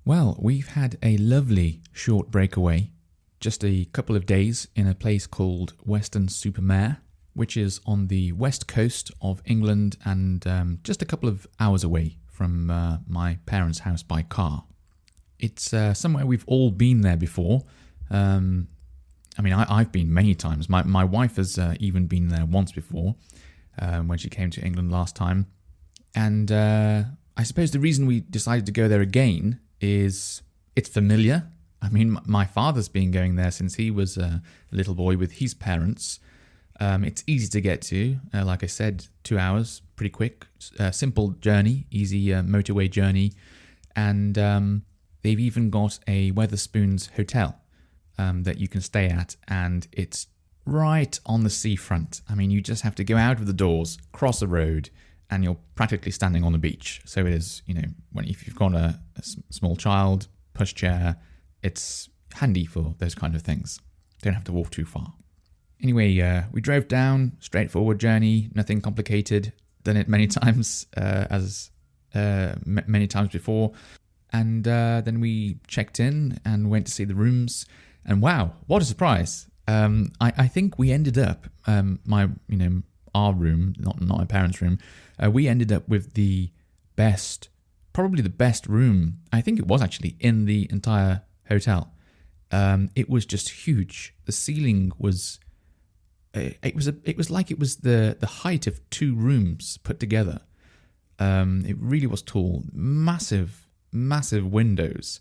Well, we've had a lovely short breakaway, just a couple of days in a place called Weston-super-Mare, which is on the west coast of England and just a couple of hours away from my parents' house by car. It's somewhere we've all been there before. I've been many times. My wife has even been there once before when she came to England last time. And I suppose the reason we decided to go there again is it's familiar. I mean, my father's been going there since he was a little boy with his parents. It's easy to get to. Like I said, 2 hours, pretty quick. Simple journey, easy motorway journey. And they've even got a Wetherspoons hotel that you can stay at. And it's right on the seafront. I mean, you just have to go out of the doors, cross a road, and you're practically standing on the beach. So it is, if you've got a small child, pushchair, it's handy for those kind of things. Don't have to walk too far. Anyway, we drove down, straightforward journey, nothing complicated. Done it many times, many times before. And then we checked in and went to see the rooms. And wow, what a surprise! I think we ended up our room, not my parents' room. We ended up with probably the best room. I think it was actually in the entire hotel. It was just huge. The ceiling was. It was like it was the height of two rooms put together. It really was tall. Massive windows.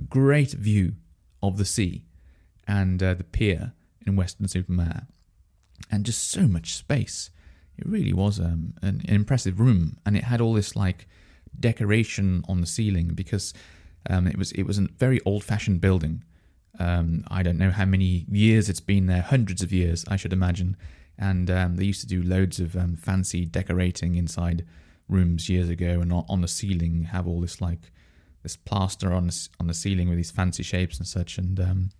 Great view of the sea and the pier in Weston-super-Mare. And just so much space. It really was an impressive room, and it had all this like decoration on the ceiling because it was a very old-fashioned building. I don't know how many years it's been there, hundreds of years, I should imagine. And they used to do loads of fancy decorating inside rooms years ago, and on the ceiling have all this like this plaster on the ceiling with these fancy shapes and such. And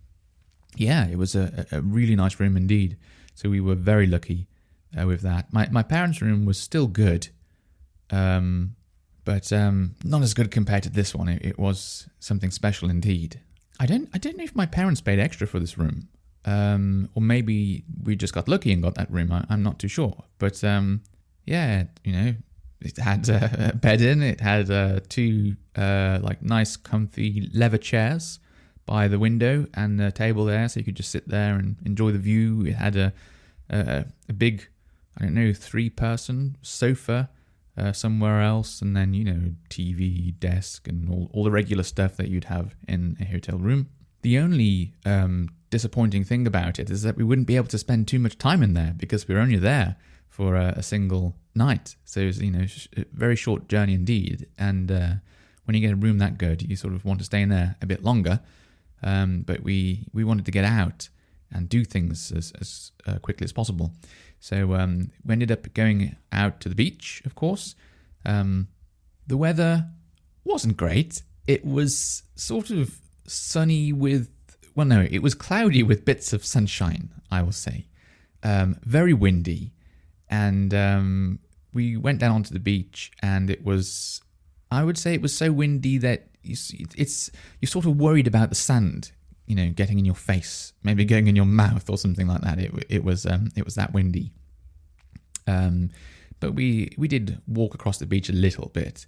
it was a really nice room indeed. So we were very lucky with that. My parents' room was still good, but not as good compared to this one. It was something special indeed. I don't know if my parents paid extra for this room, or maybe we just got lucky and got that room. I'm not too sure. But it had a bed in. It had two nice, comfy leather chairs by the window and a table there, so you could just sit there and enjoy the view. It had a big, 3-person sofa somewhere else, and then TV, desk, and all the regular stuff that you'd have in a hotel room. The only disappointing thing about it is that we wouldn't be able to spend too much time in there because we were only there for a single night. So it was a very short journey indeed. And when you get a room that good, you sort of want to stay in there a bit longer. But we wanted to get out and do things as quickly as possible. So we ended up going out to the beach, of course. The weather wasn't great. It was sort of sunny it was cloudy with bits of sunshine, I will say. Very windy. And we went down onto the beach, and I would say it was so windy that you're sort of worried about the sand, getting in your face, maybe going in your mouth or something like that. It was that windy. But we did walk across the beach a little bit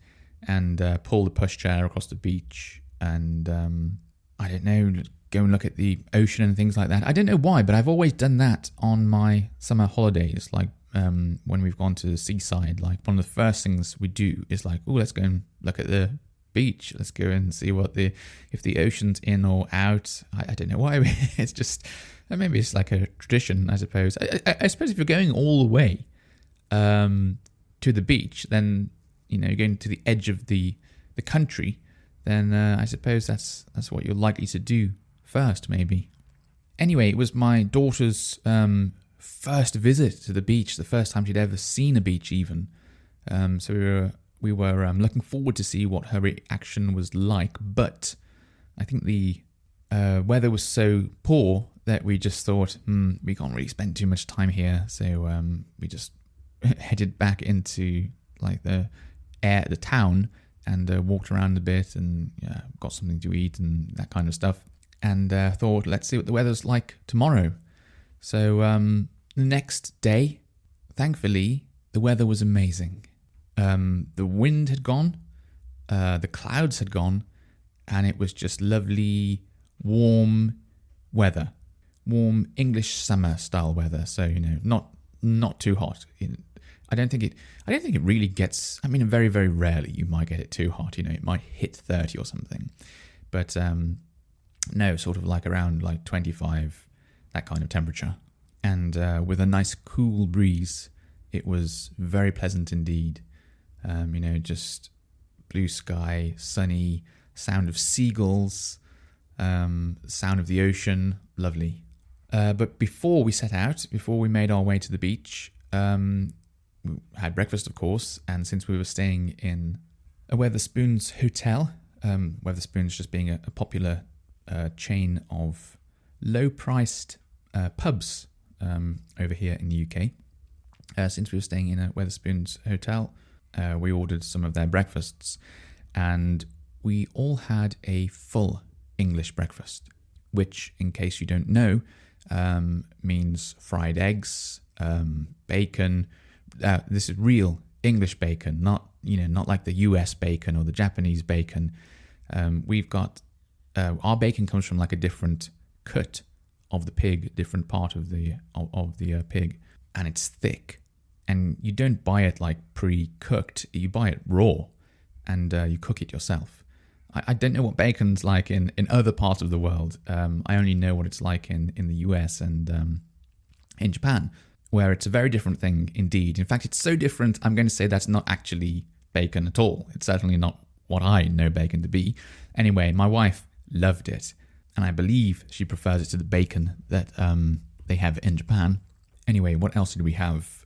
and pull the pushchair across the beach, and go and look at the ocean and things like that. I don't know why, but I've always done that on my summer holidays, like when we've gone to the seaside. Like one of the first things we do is like, let's go and look at the beach. Let's go and see if the ocean's in or out. I don't know why. It's just maybe it's like a tradition, I suppose. I suppose if you're going all the way to the beach, then you're going to the edge of the country. Then I suppose that's what you're likely to do first, maybe. Anyway, it was my daughter's first visit to the beach, the first time she'd ever seen a beach even. So we were looking forward to see what her reaction was like, but I think the weather was so poor that we just thought, we can't really spend too much time here, so we just headed back into like the town and walked around a bit and got something to eat and that kind of stuff. And thought, let's see what the weather's like tomorrow. So the next day, thankfully, the weather was amazing. The wind had gone, the clouds had gone, and it was just lovely, warm weather. Warm English summer style weather. So, not too hot. I don't think it really gets, very, very rarely you might get it too hot. It might hit 30 or something. But no, sort of like around like 25, that kind of temperature. And with a nice cool breeze, it was very pleasant indeed. Just blue sky, sunny, sound of seagulls, sound of the ocean, lovely. But before we set out, before we made our way to the beach, we had breakfast, of course, and since we were staying in a Wetherspoons hotel, Wetherspoons just being a popular chain of low-priced pubs over here in the UK. Since we were staying in a Wetherspoons hotel, we ordered some of their breakfasts, and we all had a full English breakfast, which, in case you don't know, means fried eggs, bacon. This is real English bacon, not like the US bacon or the Japanese bacon. We've got our bacon comes from like a different cut of the pig, different part of the pig, and it's thick. And you don't buy it like pre-cooked; you buy it raw, and you cook it yourself. I don't know what bacon's like in other parts of the world. I only know what it's like in the US and in Japan, where it's a very different thing indeed. In fact, it's so different, I'm going to say that's not actually bacon at all. It's certainly not what I know bacon to be. Anyway, my wife loved it, and I believe she prefers it to the bacon that they have in Japan. Anyway, what else did we have?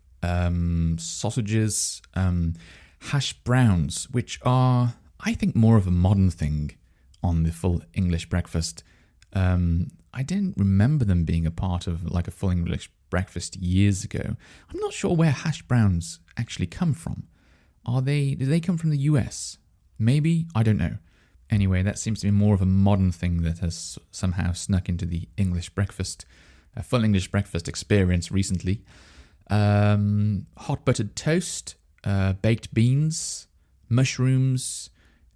Sausages, hash browns, which are, I think, more of a modern thing on the full English breakfast. I didn't remember them being a part of like a full English breakfast years ago. I'm not sure where hash browns actually come from. Do they come from the US? Maybe, I don't know. Anyway, that seems to be more of a modern thing that has somehow snuck into the English breakfast, a full English breakfast experience recently. Hot buttered toast, baked beans, mushrooms,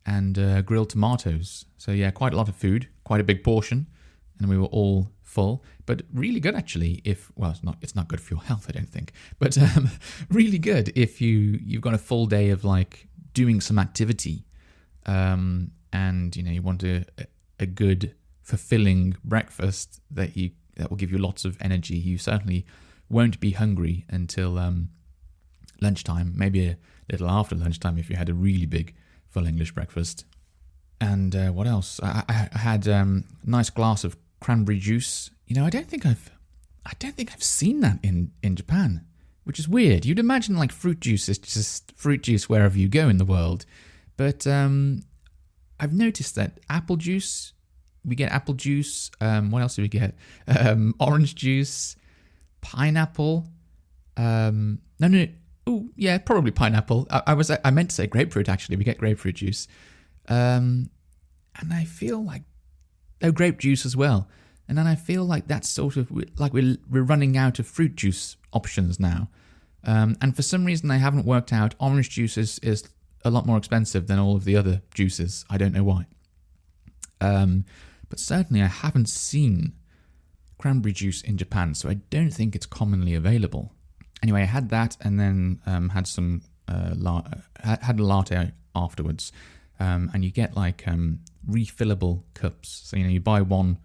and grilled tomatoes. So yeah, quite a lot of food, quite a big portion, and we were all full, but really good actually. It's not good for your health, I don't think, but really good if you've got a full day of like doing some activity, and you want a good, fulfilling breakfast that will give you lots of energy. You certainly won't be hungry until lunchtime, maybe a little after lunchtime if you had a really big full English breakfast. And what else? I had a nice glass of cranberry juice. I don't think I've seen that in Japan, which is weird. You'd imagine like fruit juice is just fruit juice wherever you go in the world, but I've noticed that apple juice. We get apple juice. What else do we get? Orange juice. Pineapple. No. Oh, yeah, probably pineapple. I meant to say grapefruit, actually. We get grapefruit juice. And I feel like... Oh, grape juice as well. And then I feel like that's sort of... Like we're running out of fruit juice options now. And for some reason, I haven't worked out orange juice is a lot more expensive than all of the other juices. I don't know why. But certainly I haven't seen cranberry juice in Japan, so I don't think it's commonly available. Anyway, I had that, and then had some had a latte afterwards, and you get like refillable cups. So you buy one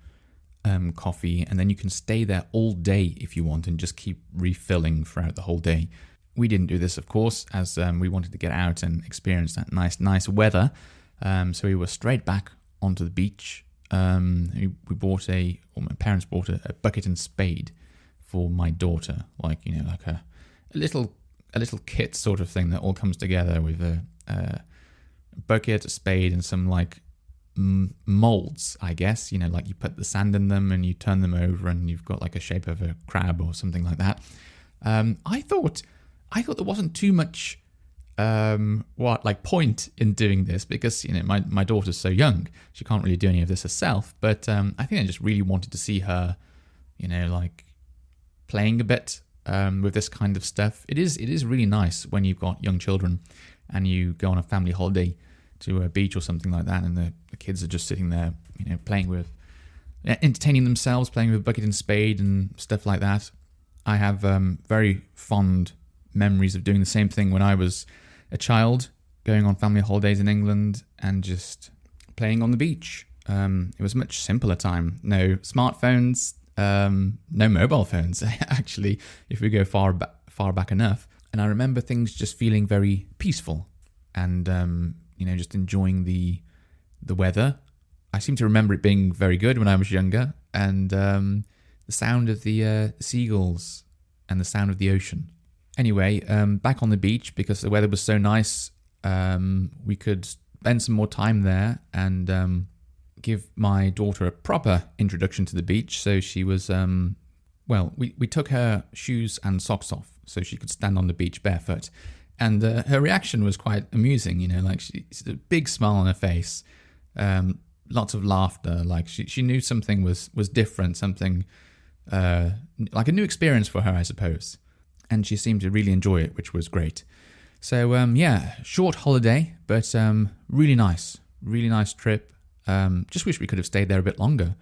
coffee, and then you can stay there all day if you want, and just keep refilling throughout the whole day. We didn't do this, of course, as we wanted to get out and experience that nice weather. So we were straight back onto the beach. My parents bought a bucket and spade for my daughter, like a little kit sort of thing that all comes together with a bucket, a spade, and some like molds, I guess. Like you put the sand in them and you turn them over, and you've got like a shape of a crab or something like that. I thought there wasn't too much point in doing this, because my daughter's so young, she can't really do any of this herself. But I think I just really wanted to see her, like playing a bit with this kind of stuff. It is really nice when you've got young children and you go on a family holiday to a beach or something like that, and the kids are just sitting there, playing with, entertaining themselves, playing with bucket and spade and stuff like that. I have very fond memories of doing the same thing when I was a child, going on family holidays in England and just playing on the beach. It was a much simpler time. No smartphones, no mobile phones, actually, if we go far back enough. And I remember things just feeling very peaceful and, just enjoying the weather. I seem to remember it being very good when I was younger, and the sound of the seagulls and the sound of the ocean. Anyway, back on the beach, because the weather was so nice, we could spend some more time there and give my daughter a proper introduction to the beach. So she was, we took her shoes and socks off so she could stand on the beach barefoot. And her reaction was quite amusing, like she's a big smile on her face, lots of laughter. Like she knew something was different, something like a new experience for her, I suppose. And she seemed to really enjoy it, which was great. So, short holiday, but really nice trip. Just wish we could have stayed there a bit longer,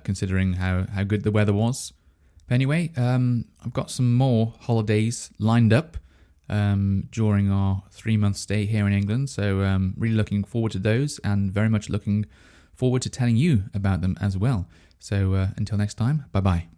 considering how good the weather was. But anyway, I've got some more holidays lined up during our 3-month stay here in England. So really looking forward to those, and very much looking forward to telling you about them as well. So until next time, bye-bye.